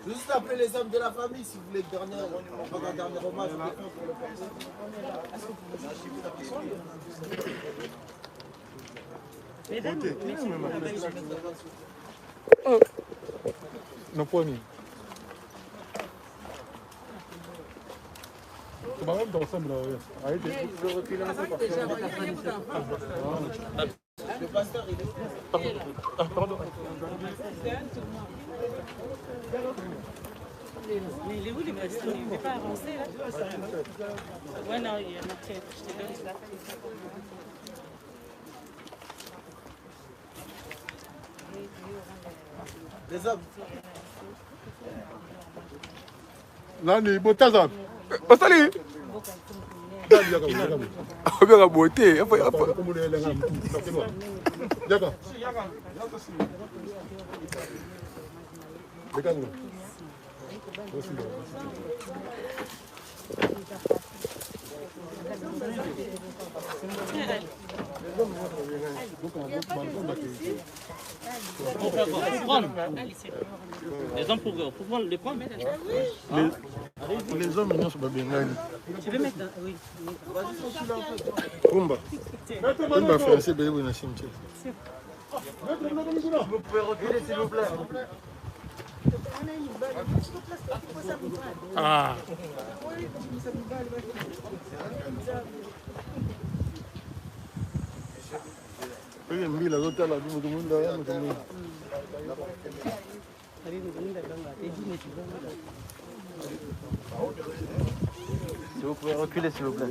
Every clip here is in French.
Juste appeler les hommes de la famille si vous voulez un dernier hommage. Non, pas mis. C'est pas même ensemble là. Le pasteur, il est Pardon. Mais il est où les pasteurs? Il n'est pas avancé là? Ouais, non, il y en a qui. Je te donne ça. les hommes. Nani, Botaza. Ostali. Bien la beauté. D'accord. Les hommes pour prendre les prendre. Les hommes, ils sont pas bien. Tu veux mettre oui. Kumba. Kumba français, bébé, on a cimetière. Vous pouvez reculer s'il vous plaît. Ah. Oui, mila zote la dumu dumu nda dumu. Si vous pouvez reculer s'il vous plaît.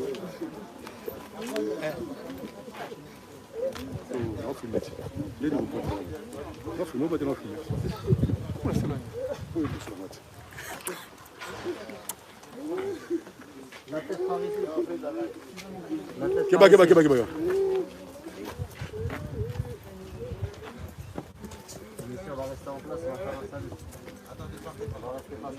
Non, filmé. Les deux. Non, filmé, pas de non filmé. Oui, c'est là. Oui, c'est là. Keba. On va rester en place, on va faire un salut. Attendez, partez. On va rester face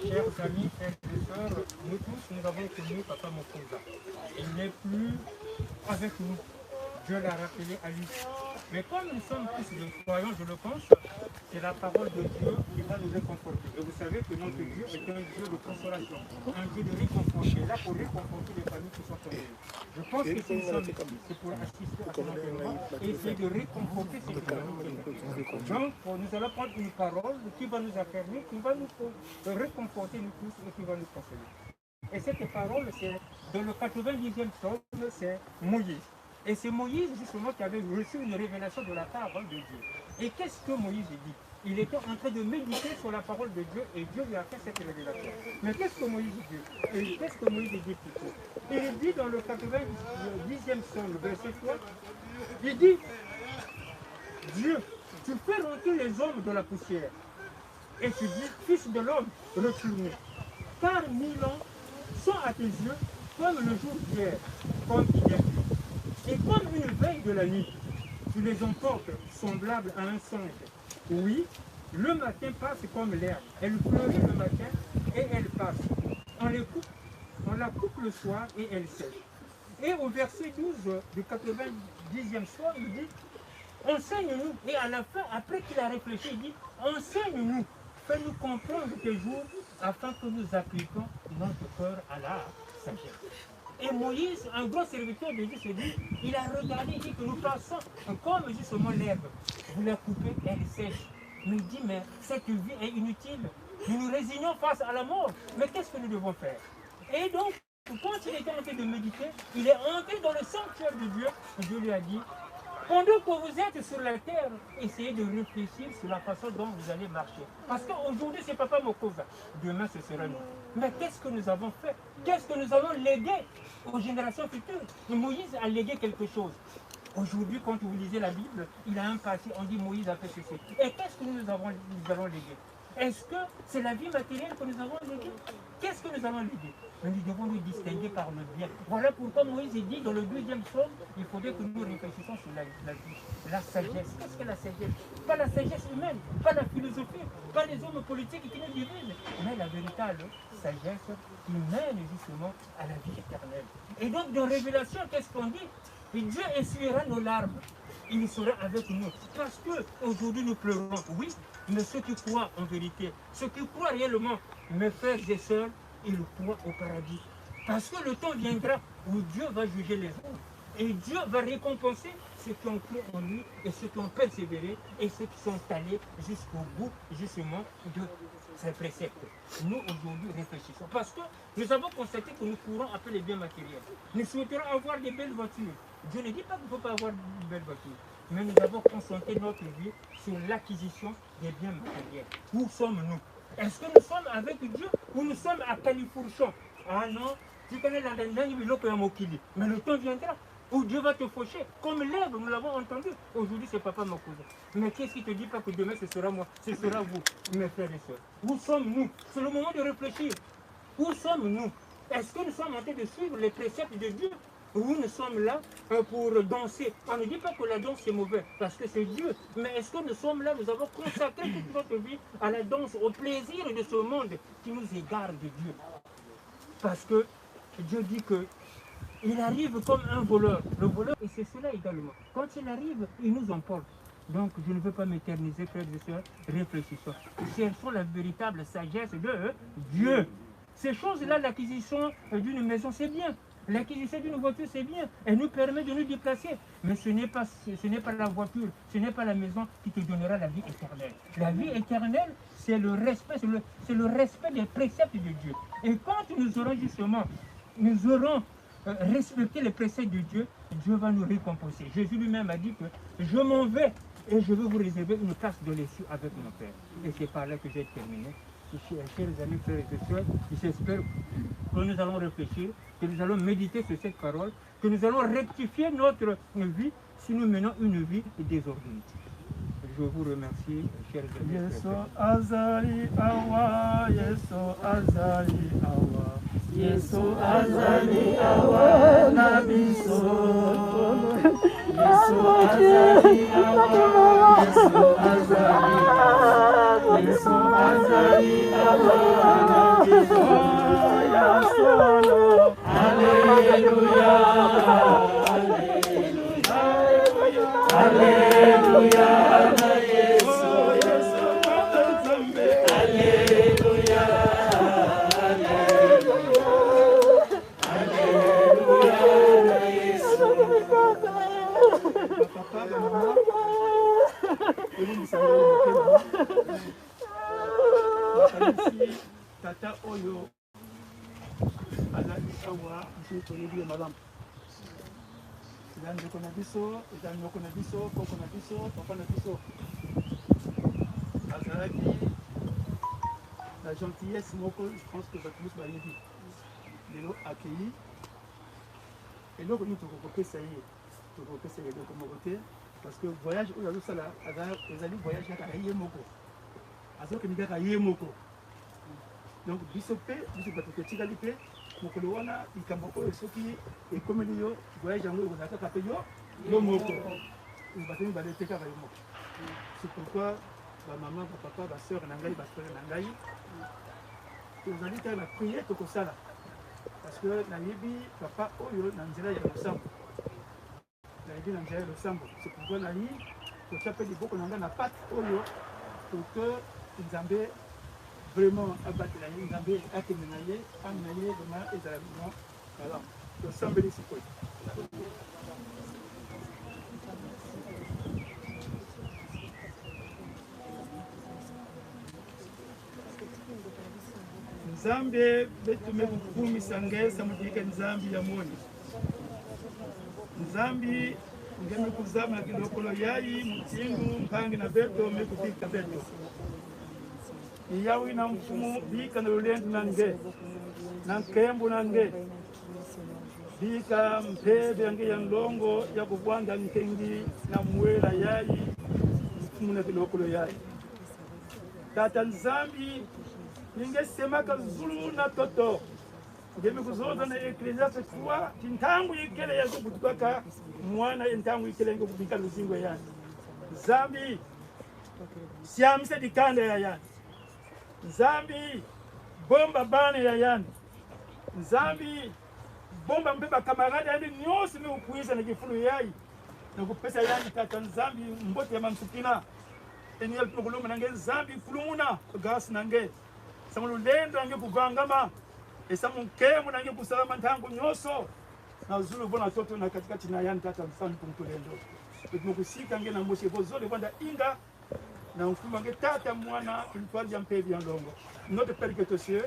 Chers amis, frères et sœurs, nous tous, nous avons connu Papa Mokoza. Il n'est plus avec nous. Dieu l'a rappelé à lui. Mais comme nous sommes tous des croyants, je le pense, c'est la parole de Dieu qui va nous réconforter. Et vous savez que notre Dieu est un Dieu de consolation, un Dieu de réconforter, là pour réconforter les familles qui sont tombées. Je pense que si nous sommes ici, c'est pour assister à son enterrement et essayer de réconforter ces familles. Donc, nous allons prendre une parole qui va nous affermir, qui va nous réconforter nous tous et qui va nous consoler. Et cette parole, c'est dans le 90e psaume, c'est Moïse. Et c'est Moïse justement qui avait reçu une révélation de la parole de Dieu. Et qu'est-ce que Moïse dit? Il était en train de méditer sur la parole de Dieu et Dieu lui a fait cette révélation. Mais qu'est-ce que Moïse dit? Et qu'est-ce que Moïse dit plutôt? Il dit dans le 90e psaume, verset 3, il dit, Dieu, tu fais rentrer les hommes de la poussière. Et tu dis, fils de l'homme, retourne. Car 1000 ans sont à tes yeux comme le jour d'hier, comme hier. Et comme une veille de la nuit, tu les emportes semblables à un songe. Oui, le matin passe comme l'herbe. Elle fleurit le matin et elle passe. On la coupe le soir et elle sèche. Et au verset 12 du 90e soir, il dit, enseigne-nous. Et à la fin, après qu'il a réfléchi, il dit, enseigne-nous, fais-nous comprendre tes jours, afin que nous appliquions notre cœur à la sagesse. Et Moïse, un grand serviteur de Dieu, se dit, il a regardé, il dit que nous passons comme justement l'herbe. Vous la coupez, elle sèche. Mais il dit, mais cette vie est inutile. Nous nous résignons face à la mort. Mais qu'est-ce que nous devons faire? Et donc, quand il était en train de méditer, il est entré dans le sanctuaire de Dieu. Et Dieu lui a dit, pendant que vous êtes sur la terre, essayez de réfléchir sur la façon dont vous allez marcher. Parce qu'aujourd'hui, c'est Papa Mokoza. Demain, ce sera nous. Mais qu'est-ce que nous avons fait? Qu'est-ce que nous allons léguer aux générations futures? Et Moïse a légué quelque chose. Aujourd'hui, quand vous lisez la Bible, il a un passé, on dit Moïse a fait ceci. Et qu'est-ce que nous allons léguer? Est-ce que c'est la vie matérielle que nous avons léguée? Qu'est-ce que nous allons léguer? Mais nous devons nous distinguer par le bien. Voilà pourquoi Moïse dit dans le 2e psaume, il faudrait que nous réfléchissions sur la sagesse. Qu'est-ce que la sagesse? Pas la sagesse humaine, pas la philosophie, pas les hommes politiques qui nous divisent, mais la véritable sagesse qui mène justement à la vie éternelle. Et donc dans Révélation, qu'est-ce qu'on dit? Et Dieu essuiera nos larmes. Il sera avec nous. Parce qu'aujourd'hui nous pleurons, oui, mais ceux qui croient en vérité, ceux qui croient réellement, mes frères et sœurs, ils croient au paradis. Parce que le temps viendra où Dieu va juger les hommes. Et Dieu va récompenser ceux qui ont cru en lui et ceux qui ont persévéré et ceux qui sont allés jusqu'au bout, justement, de ces préceptes. Nous, aujourd'hui, réfléchissons. Parce que nous avons constaté que nous courons après les biens matériels. Nous souhaiterons avoir des belles voitures. Dieu ne dit pas qu'il ne faut pas avoir de belles voitures. Mais nous avons concentré notre vie sur l'acquisition des biens matériels. Où sommes-nous? Est-ce que nous sommes avec Dieu ou nous sommes à Califourchon? Ah non, tu connais la Mokili. Mais le temps viendra où Dieu va te faucher. Comme l'herbe, nous l'avons entendu. Aujourd'hui, c'est Papa Mokoza. Mais qu'est-ce qui te dit pas que demain, ce sera moi, ce sera vous, mes frères et sœurs? Où sommes-nous? C'est le moment de réfléchir. Où sommes-nous? Est-ce que nous sommes en train de suivre les préceptes de Dieu? Ou nous sommes là pour danser? On ne dit pas que la danse c'est mauvais, parce que c'est Dieu. Mais est-ce que nous sommes là, nous avons consacré toute notre vie à la danse, au plaisir de ce monde qui nous égare de Dieu? Parce que Dieu dit que il arrive comme un voleur. Le voleur, et c'est cela également. Quand il arrive, il nous emporte. Donc, je ne veux pas m'éterniser, frères et sœurs, réfléchissons. Cherchons la véritable sagesse de Dieu. Ces choses-là, l'acquisition d'une maison, c'est bien. L'acquisition d'une voiture, c'est bien. Elle nous permet de nous déplacer. Mais ce n'est pas la voiture, ce n'est pas la maison qui te donnera la vie éternelle. La vie éternelle, c'est le respect des préceptes de Dieu. Et quand nous aurons justement, respecté les préceptes de Dieu, Dieu va nous récompenser. Jésus lui-même a dit que je m'en vais et je vais vous réserver une place de l'essieu avec mon Père. Et c'est par là que j'ai terminé. Chers amis, frères et sœurs, j'espère que nous allons réfléchir, que nous allons méditer sur cette parole, que nous allons rectifier notre vie si nous menons une vie désordonnée. Je vous remercie, chers amis. Yeso azali awa, Yeso azali awa, Yeso azali awa na biso. Yeso azali awa, Yeso azali awa, Yeso azali awa na biso. Alléluia, Alléluia, Alléluia. remercie Tata Oyo. Alali Awa, je connais bien madame. Dans le Konabiso, dans le Konabiso, Konabiso, Papa Nabiso. Azaraki, la gentillesse, je pense que va tous m'aller dit. Les lots accueillis. Et là, nous avons fait ça. Nous avons fait ça comme côté. Parce que voyage, où il y a les amis voyagent à Yémoko. Alors que nous avons Yémoko. Donc, Bissopé, nous avons fait Tigalipé, Mokoloana, Ikamboko, Soki, et comme il y a voyage en haut, on a fait Yémoko. Nous avons fait Yémoko. C'est pourquoi ma maman, ma papa, ma soeur, Nangaï, ma frère Nangaï, nous allons faire la prière de Kosala. Parce que Naïbi, papa, Oyo, Nanzela, il y a le sang. Naïbi, Nanzela, le sang. C'est pourquoi Naïbi, pour taper les beaux qu'on a la pâte, Oyo, pour que Nzambé vraiment abattre la ligne, Nzambé a été menayé, demain, et à la maison. Voilà. Le sang béni, c'est quoi? Nzambe betu mekukumi sangesa mudike nzambi ya moni. Nzambi ngeme kuzama na kilokolo yayi mutingu mpangi na beto mekufika beto. Iyawi na mfumu bika na lulendu nange. Na nkembu nange. Bika mpebe yange ya nlongo ya kubwanga nkengi na mwela yayi mfumu na kilokolo yayi. Tata Nzambi ningesemaka zulu na toto ngemi kuzoza na eklesiaste kwa tintangu ikele ya kutukaka mwana intangu ikele ngo kubika luzingwe yani Nzambi siamse dikanda ya yani Nzambi bomba bane ya yani Nzambi bomba mbeba kamarada yani nyosi ni ukuiza na kifulu yayi na kupesa yani Tata Nzambi mbote ya mamsukina eniel tukuluma nange Nzambi kulumuna gas nange samu lendo nange kuvangama esamu nkemu nange kusalama ntangu nyoso na zulu bona toto na katikati na yani Tata Nzambi kumtulendo tumusika nge na moshe bozole kwanda inga na mfuma nge Tata mwana tulipali ya mpevi ya ndongo notre père que aux cieux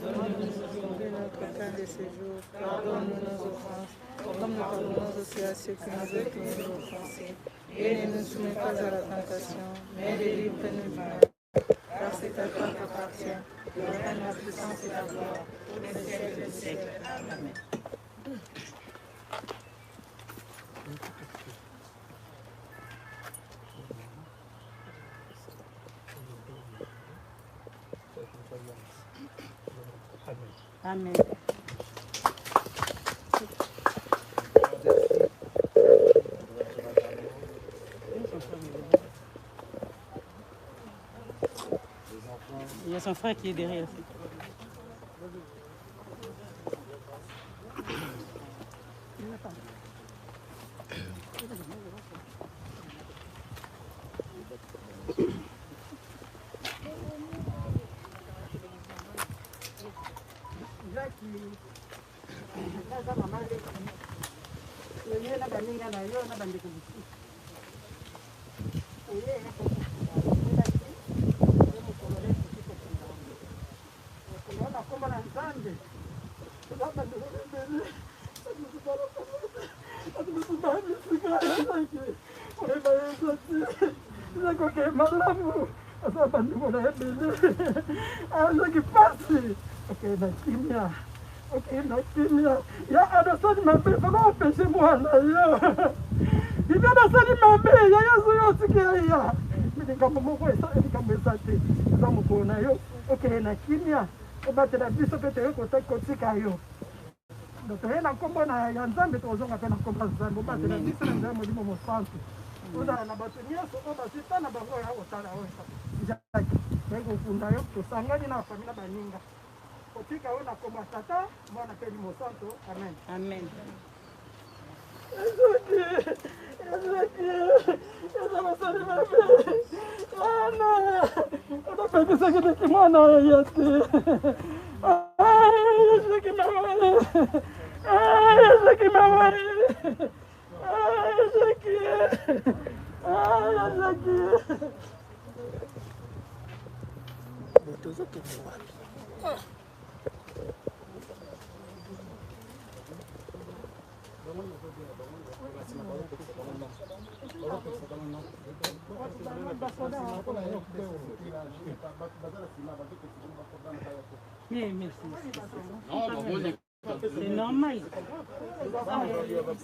Donne-nous notre pain de ce jour, pardonne-nous nos offenses, comme nous pardonnons aussi à ceux qui nous ont offensés. Et ne nous soumets pas à la tentation, mais délivre-nous du mal. Car c'est à toi qu'appartient le règne, la puissance et la gloire, pour les siècles des siècles. Amen. Amen. Il y a son frère qui est derrière. Ya ada sani mambe faka opeshe mwana yo. Ibi ada sani mambe ya yazo yo sikia. Mimi kama moko esa kama esate za mukona yo. Okay na kimya. Obate na biso pete yo kotika yo. Ndo hena kombo na ya Nzambe tozonga pena kombo Nzambe. Obate na biso na Nzambe limo mosantu. Oza na bato nyeso oba sita na bango ya otala osa. Jaki. Bengo funda yo tosangani na familia baninga. Otika ona koma tata mwana peli mosanto. Amen. Amen. C'est normal.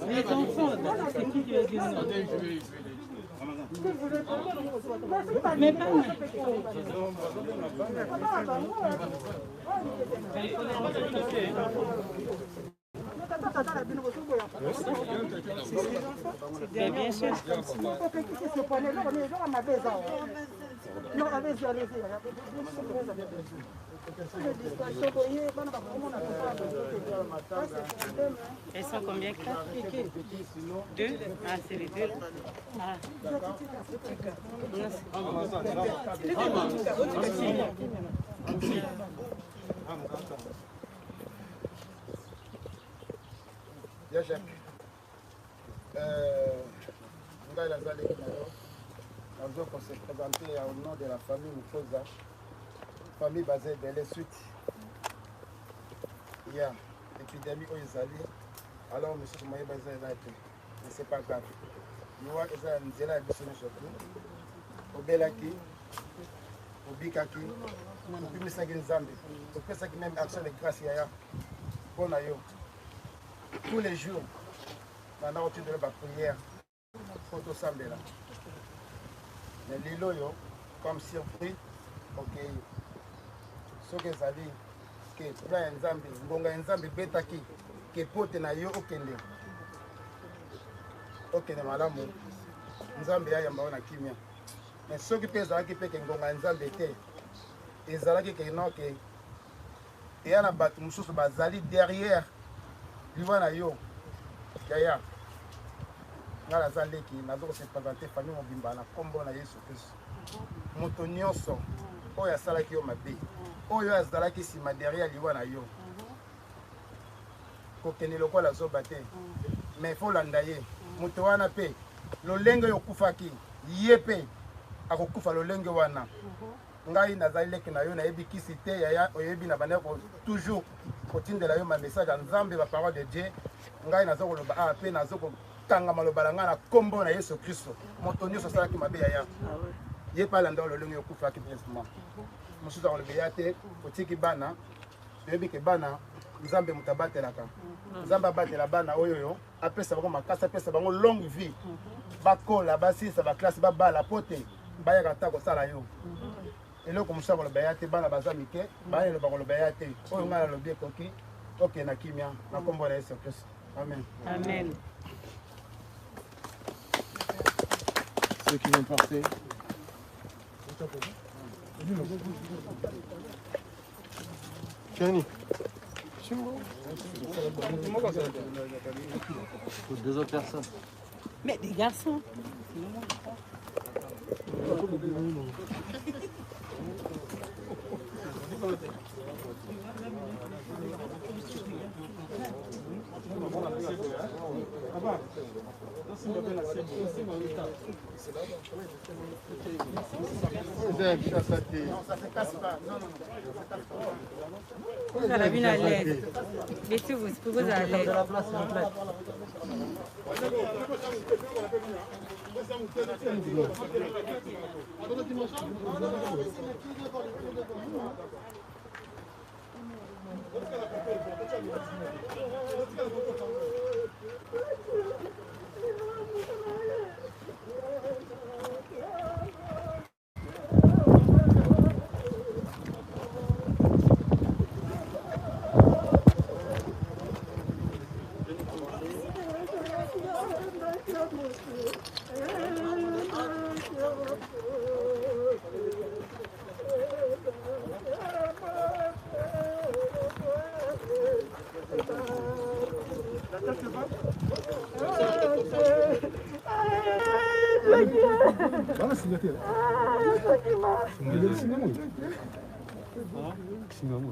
Les enfants, c'est qui qui va dire non? Mais pas moi. Mais bien sûr. Elles sont combien? 4? 2? Ah, c'est les deux là. Ah. Bien, Jacques. On s'est présenté au nom de la famille Mukosa, famille basée dans les suites. Il y a l'épidémie au Isali, alors monsieur Moye basé là, mais c'est pas grave. Nous avons une zéla et bisous surtout. Au Belaki, au Bikaki, au Bimisagin Zambi, au Pesaki même action de grâce yaya. Bon ayo. Tous les jours, on a reçu de la prière, photo Sambe là. Mais Lilo yo, comme surpris, ok. Ce que ça dit, que plein Nzambi, Ngonga Nzambi betaki, que pote na yo okende. Okende malamu. Nzambi ya yamba na kimia. Mais ce qui pèse à qui peut que Ngonga Nzambi était, ezalaki que non que et ya na batu mususu bazali derrière livana yo. Yaya. Ngala zaleki nazo se présenter famille mobimba na kombo na Yesu Kristo. Moto nyonso oyo asalaki yo mabe. Oyo azalaki sima derrière liwa na yo. Kokende lokola zoba te. Mais faut landa ye. Moto wana pe lolenge yo kufaki ye pe akokufa lolenge wana. Ngai nazali leki na yo na yebi kisi te yaya oyebi na bana ko toujours kotindela yo ma message nzambe ba parole de Dieu. Ngai nazo koloba a pe nazo ko tanga maloba na ngana kombo na Yesu Kristo. Moto nyonso salaki mabe yaya. Ye pa landa lolenge yo kufaki précisément. Mususu on le béate otiki bana yebi ke bana nzambe mutabatelaka nzambe abatela bana oyo yo apesa bango makasa apesa bango longue vie bakola basisa ba classe babala pote bayaka ta kosala yo eloko mususu on le béate bana bazamike bana le bakolo béate oyo ngala lobi koki oke na kimia na kombo na Yesu Kristo amen Amen. Ceux qui vont porter. Tiens, Pour 2 autres personnes. Mais des garçons. Vous avez bien à l'aise. Laissez vous pouvez à l'aise. Bana sinyatir. Sinyamu. Sinyamu. Sinyamu.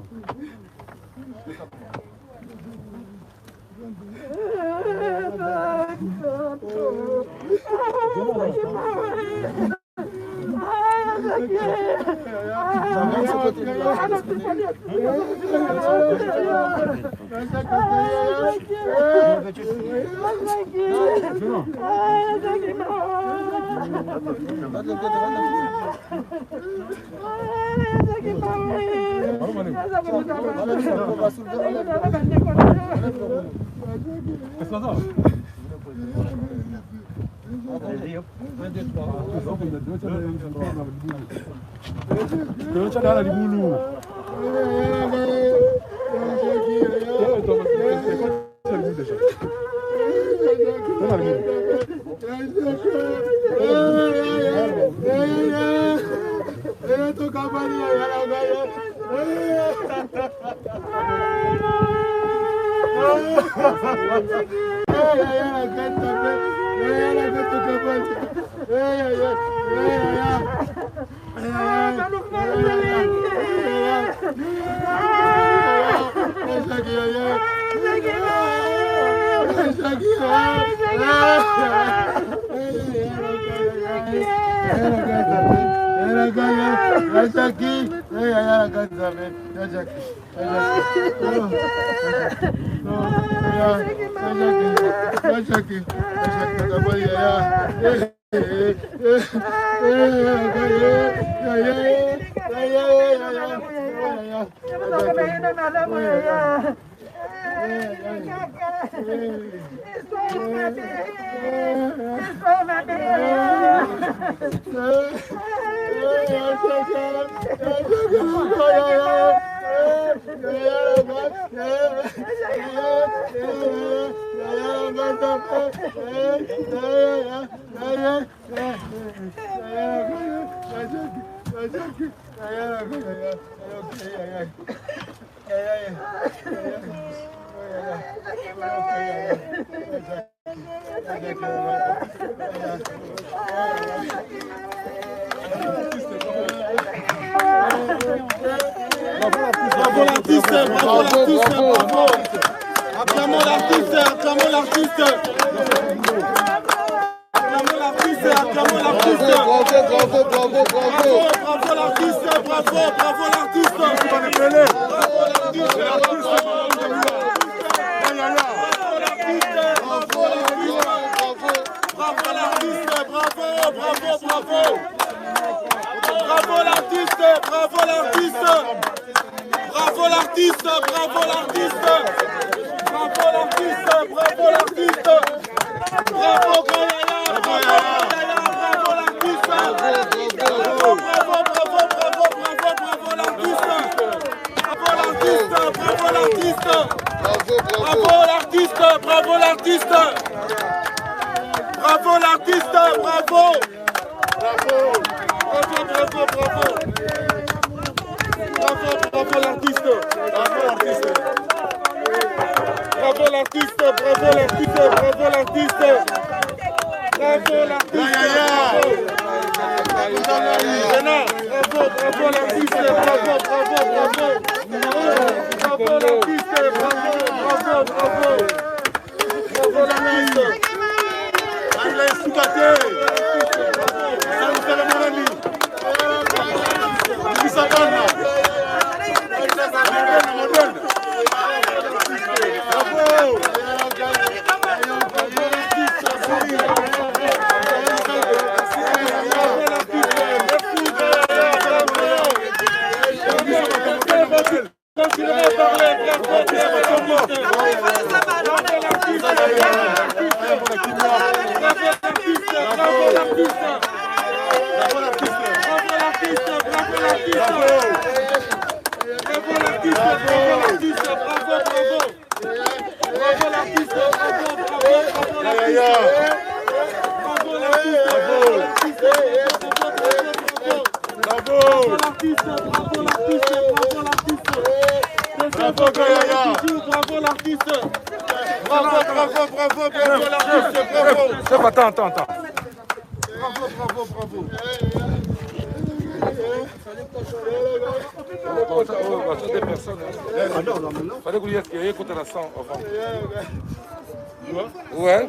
Ouais.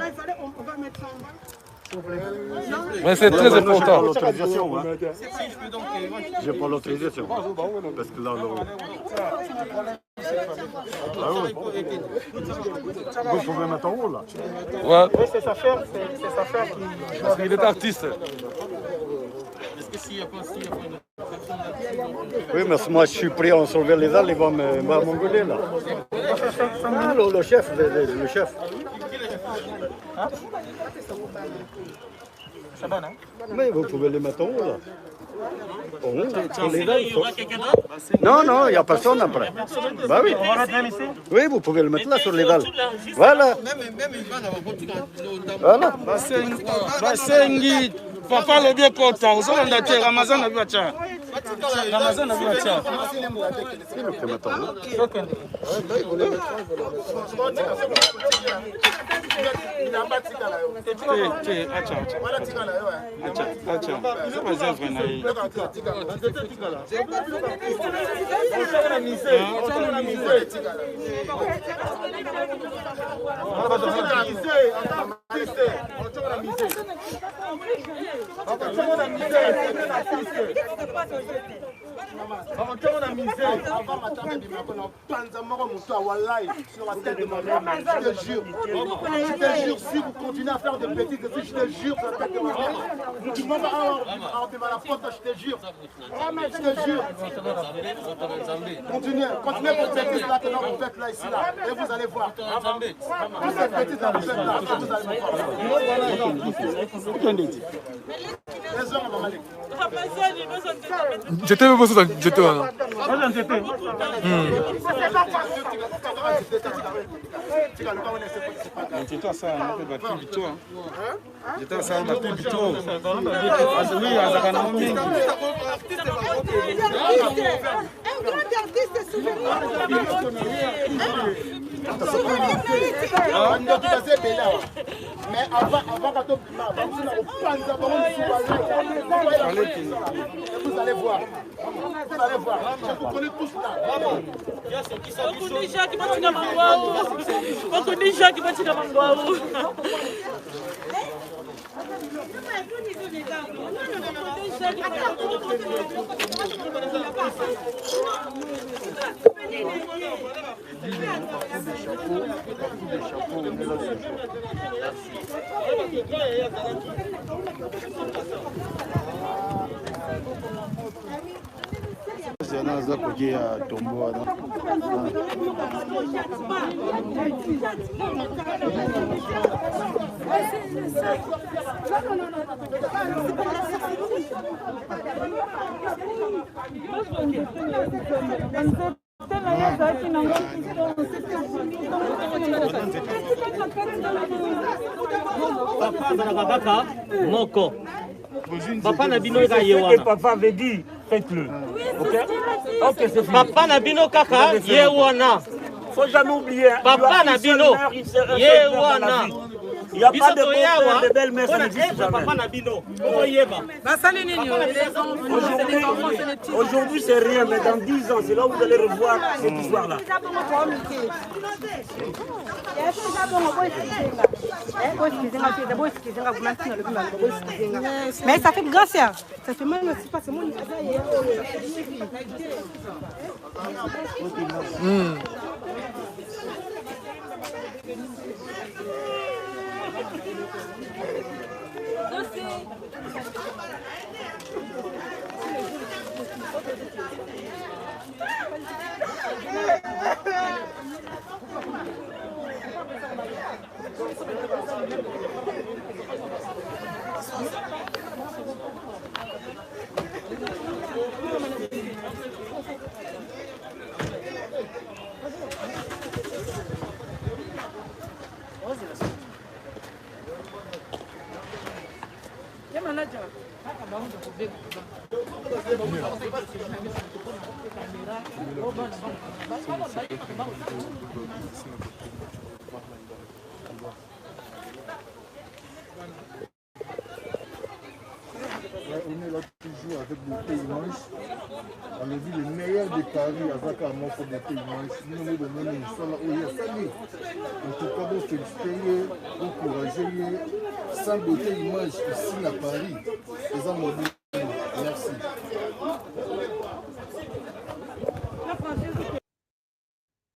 Mais c'est très important. L'autorisation, hein. J'ai pas l'autorisation. Parce que là, vous pouvez mettre en haut là. Ouais. Oui, c'est sa femme qui... Parce qu'il est artiste. Oui, mais moi je suis pris en sauver les dalles, il va m'engueuler là. Ah, le chef, le chef. Ça va, non? Mais vous pouvez les mettre en haut là. En haut, pour les dalles. Non, non, il n'y a personne après. Bah oui. On va mettre même ici? Oui, vous pouvez le mettre là sur les dalles. Voilà. Voilà. Basengi, papa le bien content. Vous avez un terre, Amazon a vu à Tchad. Amazon a vu à Tchad. C'est le qui met en haut. Je te jure, si vous continuez à faire des bêtises, je te jure, ça va être vous dites, maman, la faute, je te jure. Je te jure. Continuez pour cette bêtise là que vous faites là, ici, là. Et vous allez voir. Pour cette bêtise là, vous faites là, vous allez voir. Les hommes, maman. J'étais même pas ça, j'étais là. Mais avant quand vous allez voir. Vous allez voir. Je vous connais tous là. Anaanza kujia tomboa. Papa moko. Papa na bino ka yewana. Papa veut dire, faites-le. Ok, c'est fini. Papa na bino kaka yewana. Faut jamais oublier. Papa na bino yewana. Il n'y a pas de beau-père, de belle-mère, ça n'existe jamais. Aujourd'hui, c'est rien, mais dans 10 ans, c'est là où vous allez revoir cette histoire-là. Mais ça fait grâce, ça fait mal, c'est pas mon On est là toujours avec des pays manches. On a vu le meilleur de Paris avec un mot pour beauté image. Nous nous donnons une seule où il y a sali. En tout cas, vous félicitez, vous encouragez, sans beauté image ici à Paris. Ils ont mobile. Merci.